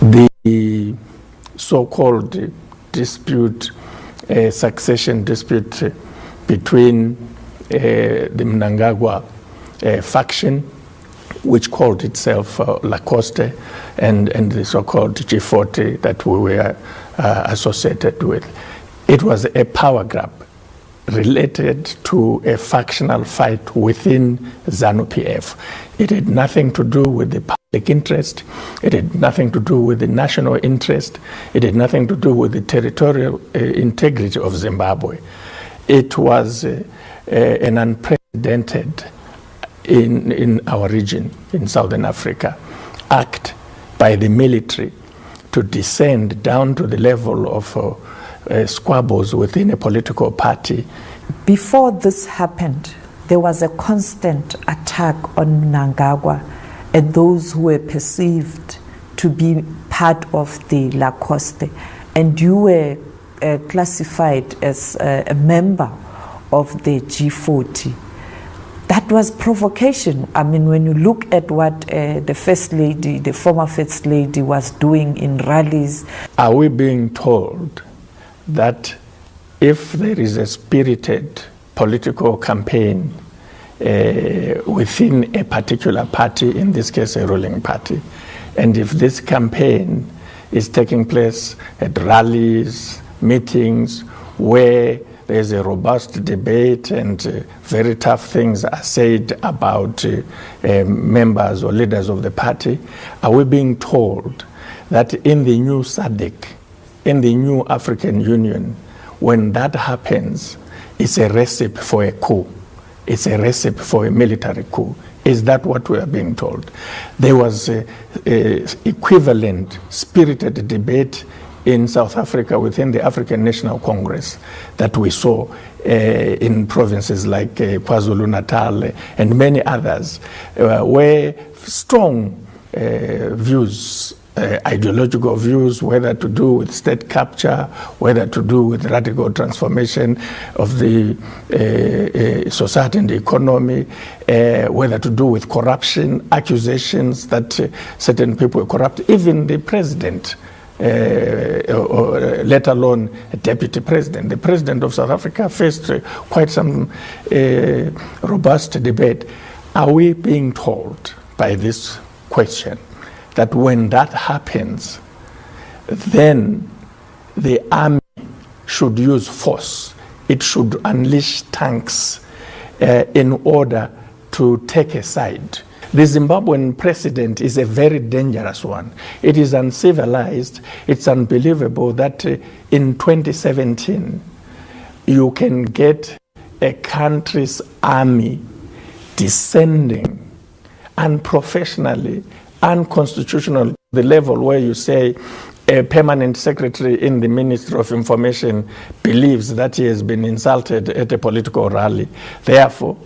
The so-called dispute, succession dispute between the Mnangagwa faction, which called itself Lacoste, and the so-called G40 that we were associated with. It was a power grab related to a factional fight within ZANU-PF. It had nothing to do with the public interest. It had nothing to do with the national interest. It had nothing to do with the territorial integrity of Zimbabwe. It was an unprecedented, in our region, in Southern Africa, act by the military to descend down to the level of squabbles within a political party. Before this happened, there was a constant attack on Mnangagwa and those who were perceived to be part of the Lacoste, and you were classified as a member of the G40. That was provocation. I mean, when you look at what the First Lady, the former First Lady, was doing in rallies. Are we being told that if there is a spirited political campaign within a particular party, in this case a ruling party, and if this campaign is taking place at rallies, meetings, where there's a robust debate and very tough things are said about members or leaders of the party, are we being told that in the new SADC, in the new African Union, when that happens, it's a recipe for a coup? It's a recipe for a military coup. Is that what we are being told? There was a equivalent spirited debate in South Africa within the African National Congress that we saw in provinces like KwaZulu-Natal and many others, where strong views, ideological views, whether to do with state capture, whether to do with radical transformation of the society and the economy, whether to do with corruption, accusations that certain people are corrupt, even the president, or let alone a deputy president. The president of South Africa faced quite some robust debate. Are we being told by this question that when that happens, then the army should use force? It should unleash tanks in order to take a side? The Zimbabwean precedent is a very dangerous one. It is uncivilized. It's unbelievable that in 2017, you can get a country's army descending unprofessionally, unconstitutional, the level where you say a permanent secretary in the Ministry of Information believes that he has been insulted at a political rally. Therefore,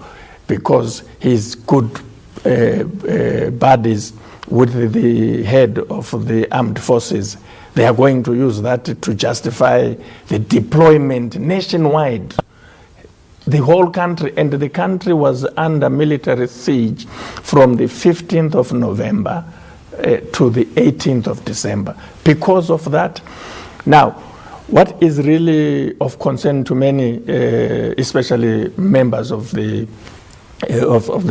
because he's good buddies with the head of the armed forces, they are going to use that to justify the deployment nationwide, the whole country. And the country was under military siege from the 15th of November to the 18th of December. Because of that, now, what is really of concern to many, especially members of the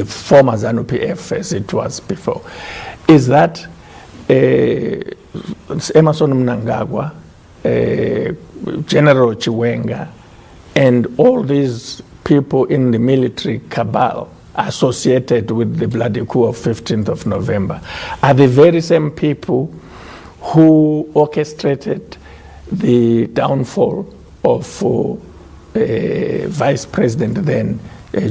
former ZANU-PF, as it was before, is that Emmerson Mnangagwa, General Chiwenga, and all these people in the military cabal associated with the bloody coup of 15th of November are the very same people who orchestrated the downfall of Vice President then,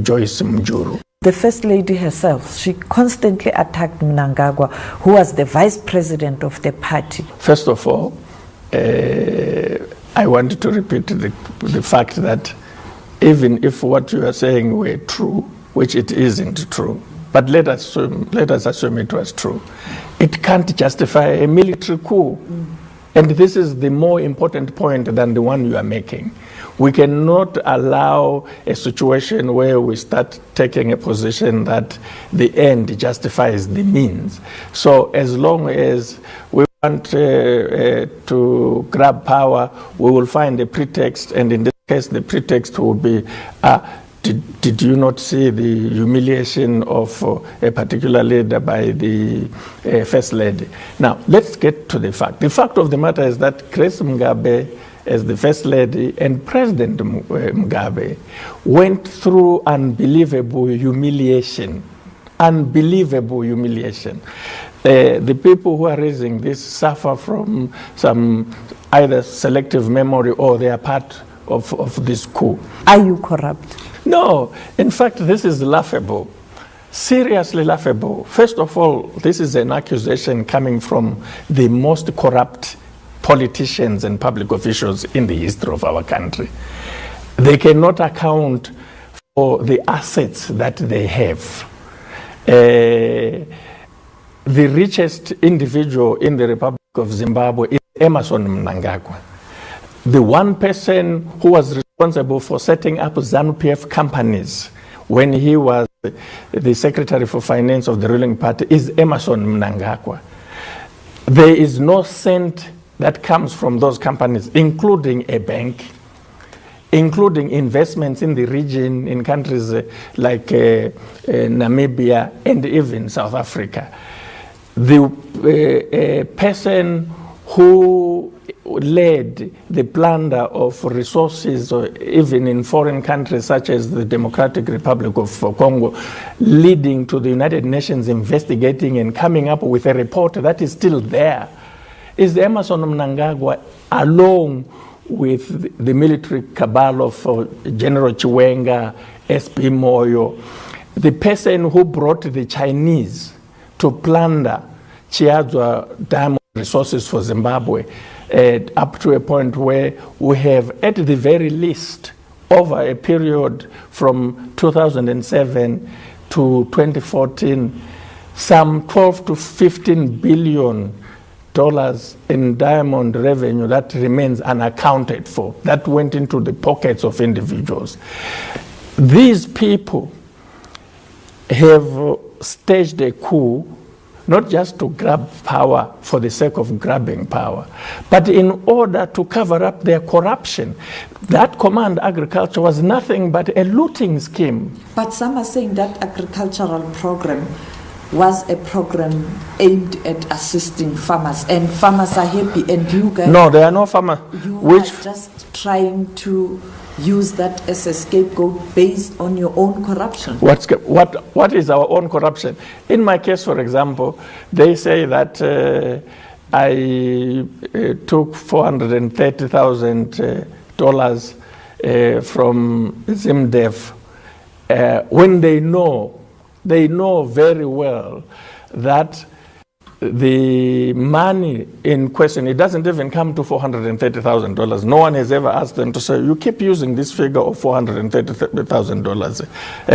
Joyce Mjuru. The First Lady herself, she constantly attacked Mnangagwa, who was the Vice President of the party. First of all, I wanted to repeat the fact that even if what you are saying were true, which it isn't true, but let us assume it was true, it can't justify a military coup. And this is the more important point than the one you are making. We cannot allow a situation where we start taking a position that the end justifies the means. So as long as we want to grab power, we will find a pretext, and in this case, the pretext will be, did you not see the humiliation of a particular leader by the First Lady? Now, let's get to the fact. The fact of the matter is that Grace Mugabe, as the First Lady, and President Mugabe went through unbelievable humiliation. Unbelievable humiliation. The people who are raising this suffer from some either selective memory or they are part of this coup. Are you corrupt? No. In fact, this is laughable. Seriously laughable. First of all, this is an accusation coming from the most corrupt politicians and public officials in the history of our country. They cannot account for the assets that they have. The richest individual in the Republic of Zimbabwe is Emmerson Mnangagwa, the one person who was responsible for setting up ZANU-PF companies when he was the Secretary for Finance of the ruling party is Emmerson Mnangagwa. There is no cent that comes from those companies, including a bank, including investments in the region, in countries like Namibia and even South Africa. The person who led the plunder of resources, or even in foreign countries such as the Democratic Republic of Congo, leading to the United Nations investigating and coming up with a report that is still there, is Emmerson Mnangagwa, along with the military cabal of General Chiwenga, SP Moyo, the person who brought the Chinese to plunder Chiadzwa diamond resources for Zimbabwe, up to a point where we have, at the very least, over a period from 2007 to 2014, some 12 to 15 billion dollars in diamond revenue that remains unaccounted for, that went into the pockets of individuals. These people have staged a coup, not just to grab power for the sake of grabbing power, but in order to cover up their corruption. That Command Agriculture was nothing but a looting scheme. But some are saying that agricultural program was a program aimed at assisting farmers, and farmers are happy, and you guys... No, there are no farmers. You are just trying to use that as a scapegoat based on your own corruption. What is our own corruption? In my case, for example, they say that I took $430,000 from ZimDev when they know very well that the money in question, it doesn't even come to $430,000. No one has ever asked them to say, you keep using this figure of $430,000.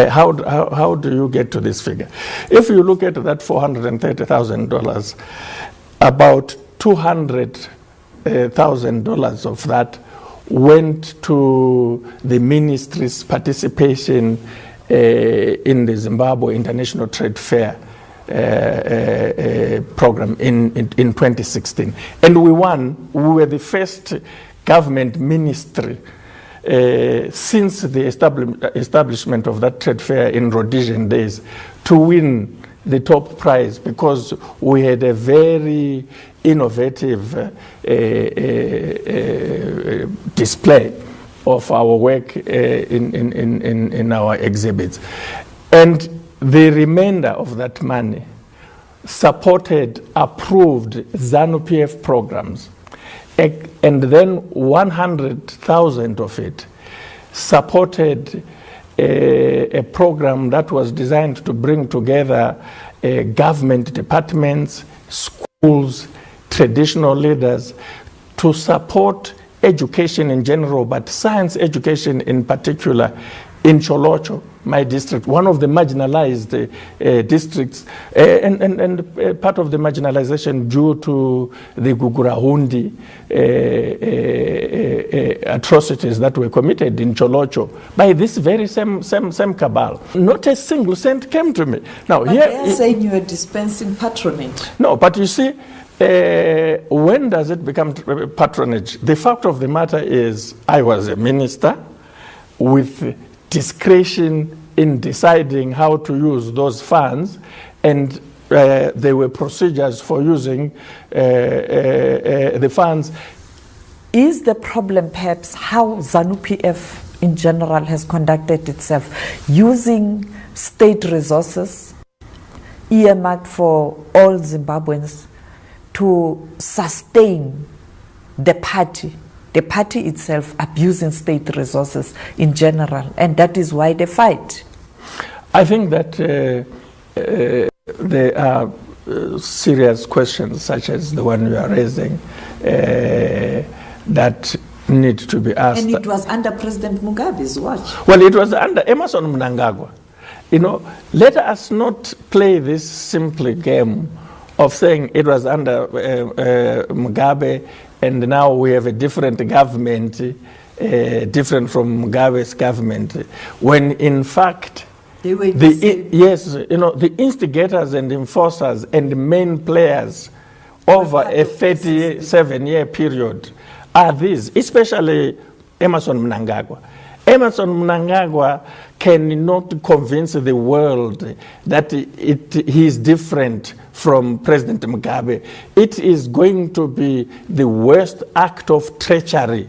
How do you get to this figure? If you look at that $430,000, about $200,000 of that went to the ministry's participation in the Zimbabwe International Trade Fair program in 2016. And we won. We were the first government ministry since the establishment of that trade fair in Rhodesian days to win the top prize, because we had a very innovative display of our work in our exhibits. And the remainder of that money supported approved ZANU-PF programs, and then 100,000 of it supported a program that was designed to bring together government departments, schools, traditional leaders to support education in general, but science education in particular, in Cholocho, my district, one of the marginalized districts, and part of the marginalization due to the Gugurahundi atrocities that were committed in Cholocho by this very same cabal. Not a single cent came to me. Now, but here, they are saying you are dispensing patronage. No, but you see, When does it become patronage? The fact of the matter is I was a minister with discretion in deciding how to use those funds, and there were procedures for using the funds. Is the problem perhaps how ZANU-PF in general has conducted itself, using state resources earmarked for all Zimbabweans to sustain the party itself abusing state resources in general, and that is why they fight? I think that there are serious questions such as the one you are raising that need to be asked. And it was under President Mugabe's watch. Well, it was under Emmerson Mnangagwa. You know, let us not play this simple game of saying it was under Mugabe and now we have a different government, different from Mugabe's government, when in fact yes, you know, the instigators and enforcers and the main players over a 37-year period are these, especially Emmerson Mnangagwa. Emmerson Mnangagwa cannot convince the world that he is different from President Mugabe. It is going to be the worst act of treachery,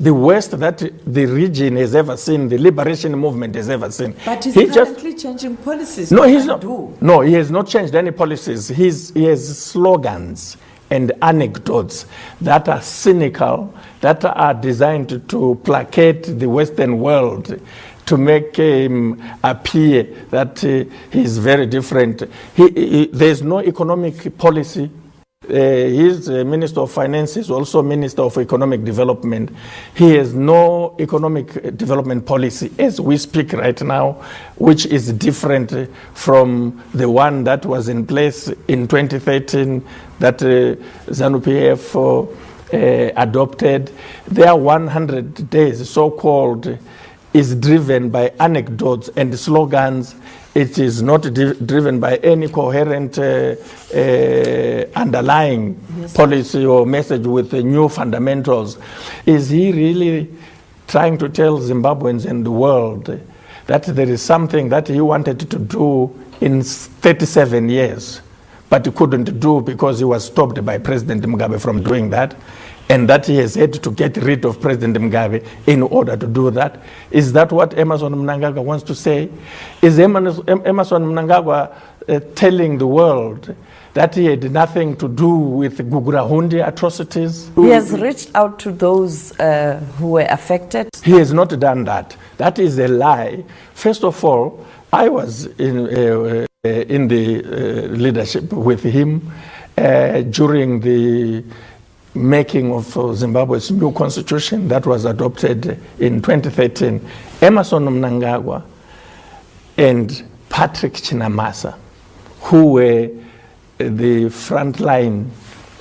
the worst that the region has ever seen, the liberation movement has ever seen. But he's currently changing policies. No, he's not. No, he has not changed any policies. He has slogans and anecdotes that are cynical, that are designed to placate the Western world, to make him appear that he's very different. There's no economic policy. He's Minister of Finance, he's also Minister of Economic Development. He has no economic development policy as we speak right now, which is different from the one that was in place in 2013 that ZANU-PF adopted. Their 100 days, so-called, is driven by anecdotes and slogans. It is not driven by any coherent underlying policy or message with new fundamentals. Is he really trying to tell Zimbabweans and the world that there is something that he wanted to do in 37 years, but he couldn't do because he was stopped by President Mugabe from doing that, and that he has had to get rid of President Mugabe in order to do that? Is that what Emmerson Mnangagwa wants to say? Is Emmerson Mnangagwa telling the world that he had nothing to do with Gugurahundi atrocities? He has reached out to those who were affected. He has not done that. That is a lie. First of all, I was in the leadership with him during the making of Zimbabwe's new constitution that was adopted in 2013. Emmerson Mnangagwa and Patrick Chinamasa, who were the frontline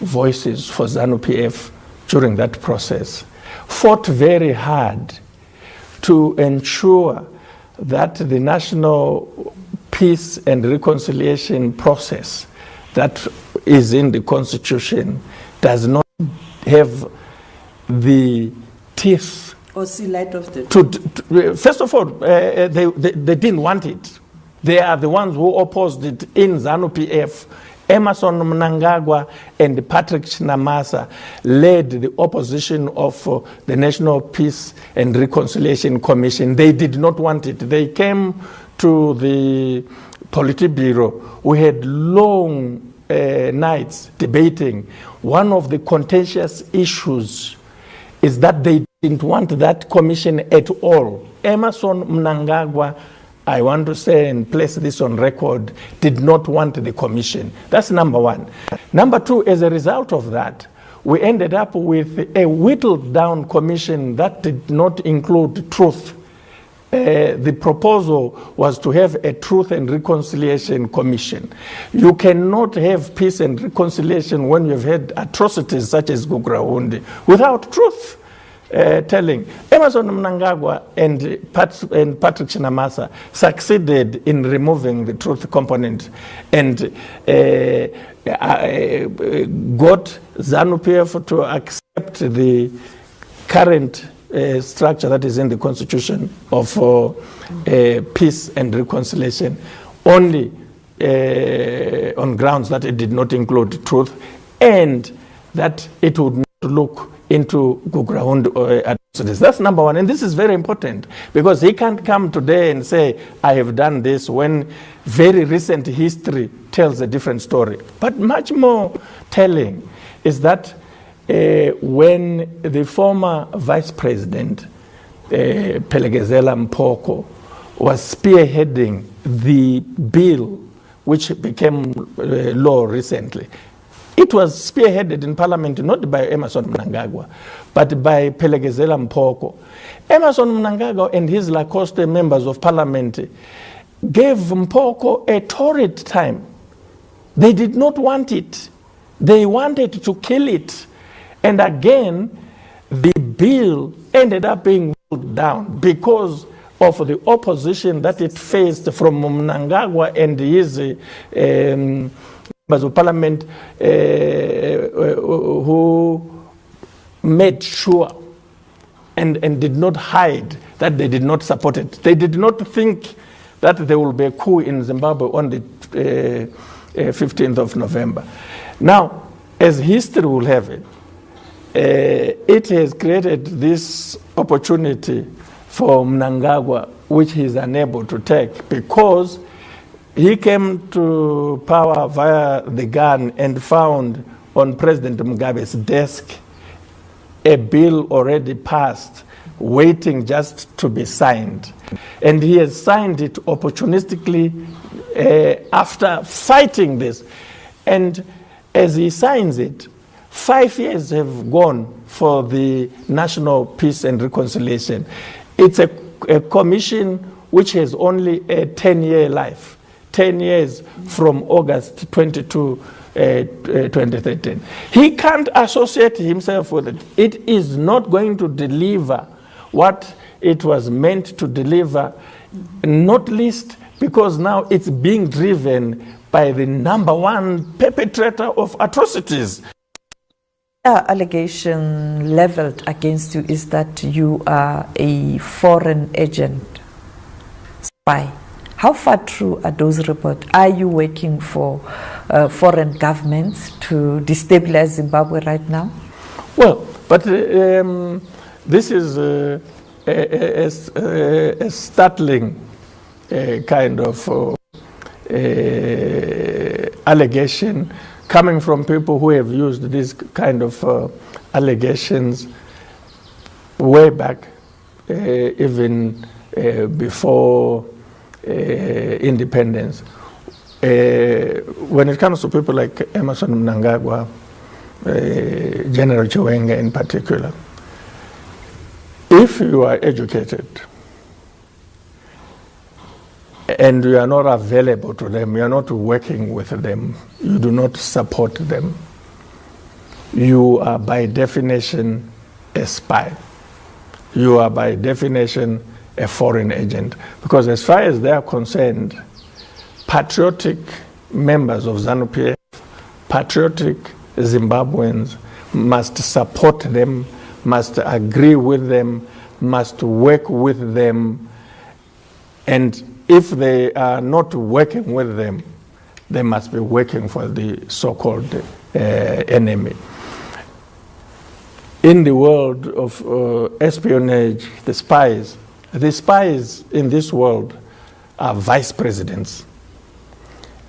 voices for ZANU-PF during that process, fought very hard to ensure that the national peace and reconciliation process that is in the constitution does not have the teeth. Or see light of the first of all, they didn't want it. They are the ones who opposed it in ZANU-PF. Emmerson Mnangagwa and Patrick Chinamasa led the opposition of the National Peace and Reconciliation Commission. They did not want it. They came to the Politburo. We had long nights debating. One of the contentious issues is that they didn't want that commission at all. Emmerson Mnangagwa, I want to say and place this on record, did not want the commission. That's number one. Number two, as a result of that, we ended up with a whittled down commission that did not include truth. The proposal was to have a Truth and Reconciliation Commission. You cannot have peace and reconciliation when you've had atrocities such as Gugurahundi without truth. telling. Emerson Mnangagwa and Patrick Chinamasa succeeded in removing the truth component and got ZANU-PF to accept the current structure that is in the Constitution of peace and reconciliation only on grounds that it did not include truth and that it would not look into Gugrahund atrocities. That's number one. And this is very important because he can't come today and say, I have done this, when very recent history tells a different story. But much more telling is that when the former vice president, Pelegezela Mpoko, was spearheading the bill which became law recently, it was spearheaded in parliament not by Emerson Mnangagwa, but by Pelegezela Mpoko. Emerson Mnangagwa and his Lacoste members of parliament gave Mpoko a torrid time. They did not want it. They wanted to kill it. And again, the bill ended up being pulled down because of the opposition that it faced from Mnangagwa and his members of parliament who made sure and did not hide that they did not support it. They did not think that there will be a coup in Zimbabwe on the 15th of November. Now, as history will have it, it has created this opportunity for Mnangagwa, which he is unable to take because he came to power via the gun and found on President Mugabe's desk a bill already passed, waiting just to be signed. And he has signed it opportunistically after fighting this. And as he signs it, 5 years have gone for the National Peace and Reconciliation. It's a commission which has only a 10-year life. 10 years from August 22, 2013. He can't associate himself with it. It is not going to deliver what it was meant to deliver, not least because now it's being driven by the #1 perpetrator of atrocities. Allegation leveled against you is that you are a foreign agent, spy. How far true are those reports? Are you working for foreign governments to destabilize Zimbabwe right now? Well, but this is a startling kind of allegation coming from people who have used this kind of allegations way back, even before independence. When it comes to people like Emerson Mnangagwa, General Chiwenga in particular, if you are educated and you are not available to them, you are not working with them, you do not support them, you are by definition a spy. You are by definition a foreign agent. Because as far as they are concerned, patriotic members of ZANU-PF, patriotic Zimbabweans must support them, must agree with them, must work with them, and if they are not working with them, they must be working for the so-called enemy. In the world of espionage, the spies in this world are vice presidents,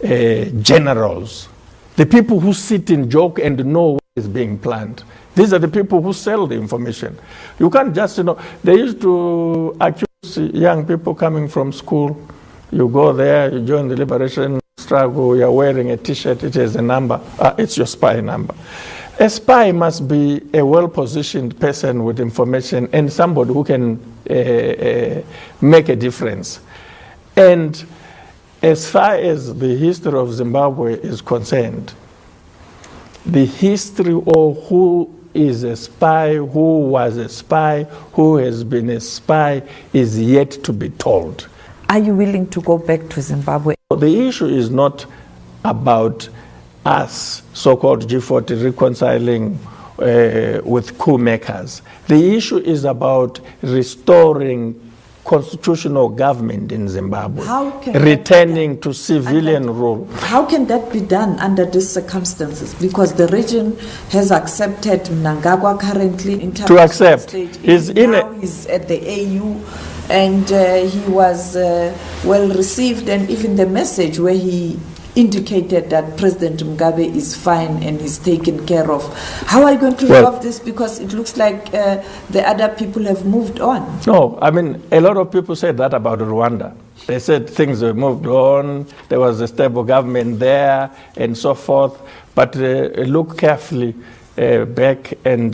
generals, the people who sit in joke and know what is being planned. These are the people who sell the information. You can't just, they used to accuse young people coming from school. You go there, you join the liberation struggle, you're wearing a t-shirt, it has a number, it's your spy number. A spy must be a well-positioned person with information and somebody who can make a difference. And as far as the history of Zimbabwe is concerned, the history of who is a spy, who was a spy, who has been a spy, is yet to be told. Are you willing to go back to Zimbabwe? The issue is not about us, so-called G40, reconciling with coup makers. The issue is about restoring constitutional government in Zimbabwe, returning to civilian rule. How can that be done under these circumstances? Because the region has accepted Mnangagwa currently in terms to accept. Of the state. He's at the AU, and he was well received, and even the message where he indicated that President Mugabe is fine and is taken care of. How are you going to resolve this? Because it looks like the other people have moved on. No, I mean, a lot of people said that about Rwanda. They said things have moved on, there was a stable government there, and so forth. But look carefully back and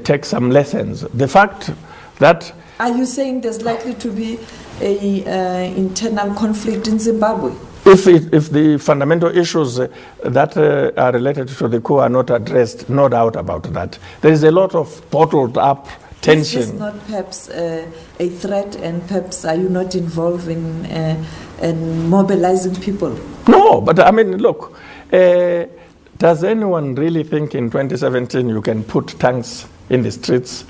take some lessons. The fact that... Are you saying there's likely to be an internal conflict in Zimbabwe? If the fundamental issues that are related to the coup are not addressed, no doubt about that. There is a lot of bottled up tension. Is this not perhaps a threat, and perhaps are you not involved in mobilizing people? No, but I mean, look, does anyone really think in 2017 you can put tanks in the streets,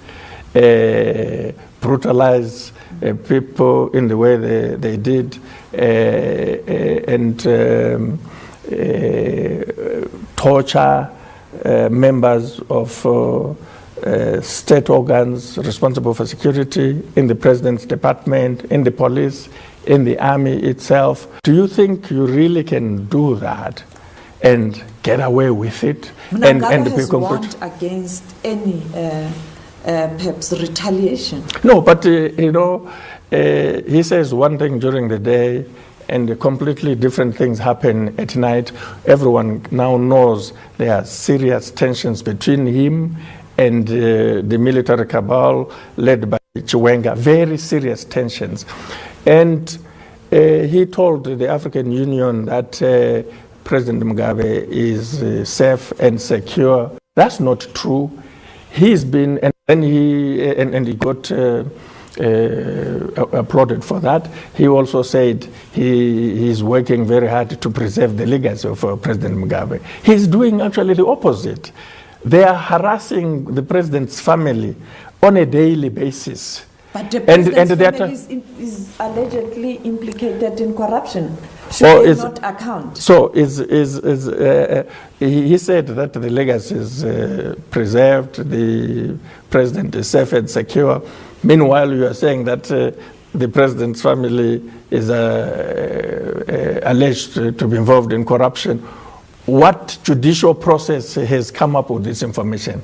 brutalize people in the way they did, and torture members of state organs responsible for security in the president's department, in the police, in the army itself? Do you think you really can do that and get away with it? Mnangagwa has warned against any perhaps retaliation. No, but you know, he says one thing during the day and completely different things happen at night. Everyone now knows there are serious tensions between him and the military cabal led by Chiwenga, very serious tensions. And he told the African Union that President Mugabe is safe and secure. That's not true. He's been, and he got applauded for that. He also said he's working very hard to preserve the legacy of President Mugabe. He's doing actually the opposite. They are harassing the president's family on a daily basis. But the president's family is allegedly implicated in corruption. Should they not account? So he said that the legacy is preserved, the president is safe and secure. Meanwhile, you are saying that the president's family is alleged to be involved in corruption. What judicial process has come up with this information?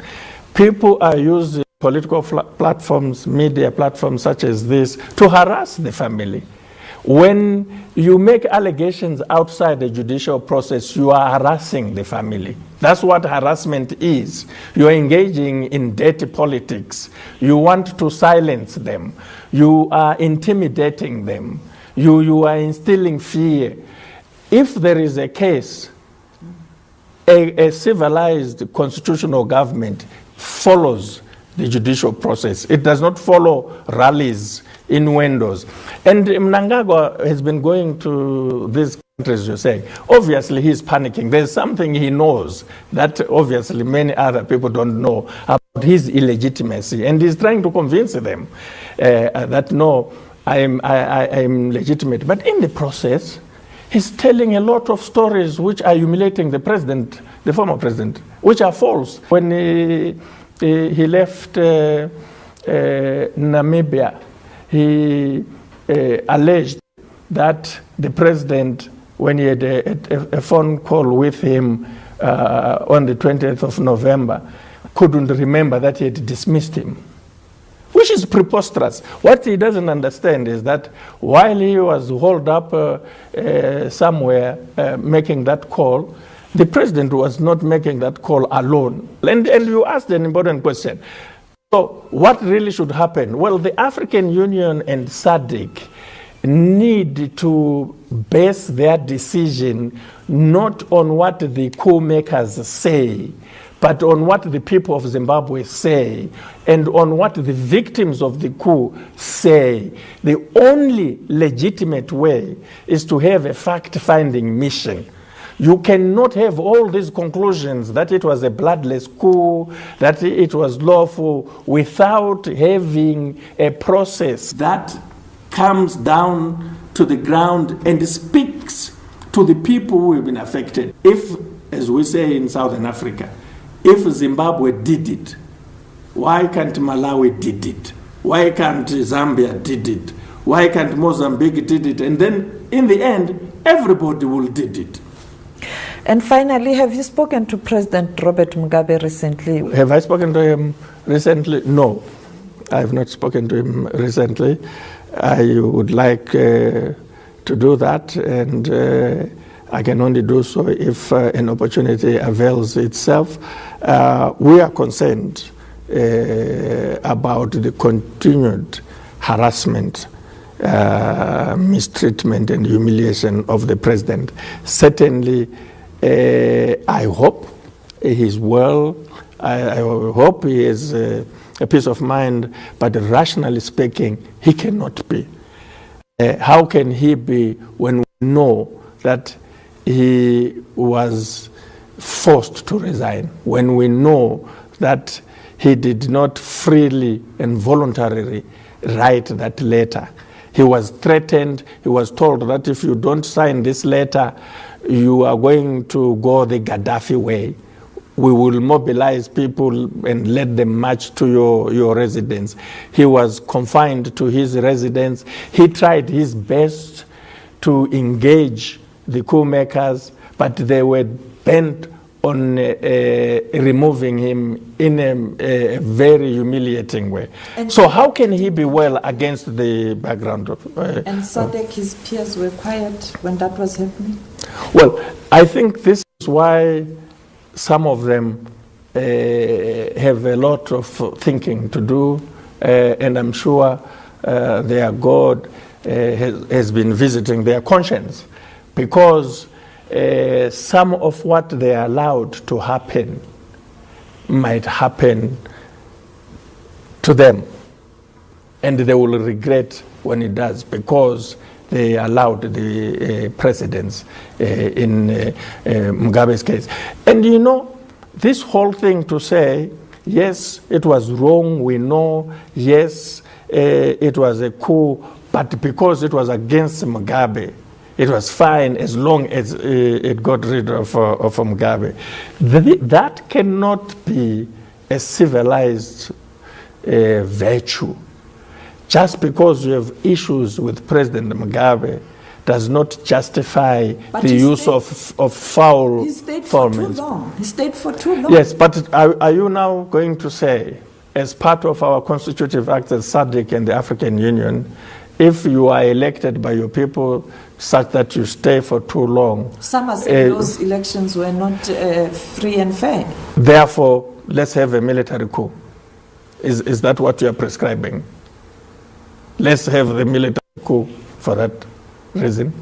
People are using political platforms, media platforms such as this to harass the family. When you make allegations outside the judicial process, you are harassing the family. That's what harassment is. You are engaging in dirty politics. You want to silence them. You are intimidating them. You are instilling fear. If there is a case, a civilized constitutional government follows the judicial process. It does not follow rallies, innuendos. And Mnangagwa has been going to these countries, you're saying. Obviously, he's panicking. There's something he knows that obviously many other people don't know about his illegitimacy. And he's trying to convince them that, no, I'm legitimate. But in the process, he's telling a lot of stories which are humiliating the president, the former president, which are false. When he left Namibia, he alleged that the president, when he had a phone call with him on the 20th of November, couldn't remember that he had dismissed him, which is preposterous. What he doesn't understand is that while he was holed up somewhere making that call, the president was not making that call alone. And you asked an important question. So what really should happen? Well, the African Union and SADC need to base their decision not on what the coup makers say, but on what the people of Zimbabwe say and on what the victims of the coup say. The only legitimate way is to have a fact-finding mission. You cannot have all these conclusions that it was a bloodless coup, that it was lawful, without having a process that comes down to the ground and speaks to the people who have been affected. If, as we say in Southern Africa, if Zimbabwe did it, why can't Malawi did it? Why can't Zambia did it? Why can't Mozambique did it? And then in the end, everybody will did it. And finally, have you spoken to President Robert Mugabe recently? Have I spoken to him recently? No, I have not spoken to him recently. I would like to do that, and I can only do so if an opportunity avails itself. We are concerned about the continued harassment, mistreatment, and humiliation of the president. Certainly, I hope he's well. I hope he has a peace of mind, but rationally speaking, he cannot be. How can he be when we know that he was forced to resign, when we know that he did not freely and voluntarily write that letter? He was threatened. He was told that if you don't sign this letter, you are going to go the Gaddafi way. We will mobilize people and let them march to your residence. He was confined to his residence. He tried his best to engage the coup makers, but they were bent on removing him in a very humiliating way. And so how can he be well against the background of... and SADC, his peers were quiet when that was happening? Well, I think this is why some of them have a lot of thinking to do, and I'm sure their God has been visiting their conscience, because some of what they allowed to happen might happen to them, and they will regret when it does, because they allowed the precedents in Mugabe's case. And you know, this whole thing to say, yes, it was wrong, we know, yes, it was a coup, but because it was against Mugabe, it was fine as long as it got rid of Mugabe. That cannot be a civilized virtue. Just because you have issues with President Mugabe does not justify the use of foul means. He stayed for too long. He stayed for too long. Yes, but are you now going to say, as part of our constitutive act as SADC and the African Union, if you are elected by your people such that you stay for too long... Some are saying those elections were not free and fair. Therefore, let's have a military coup. Is that what you are prescribing? Let's have the military coup for that reason.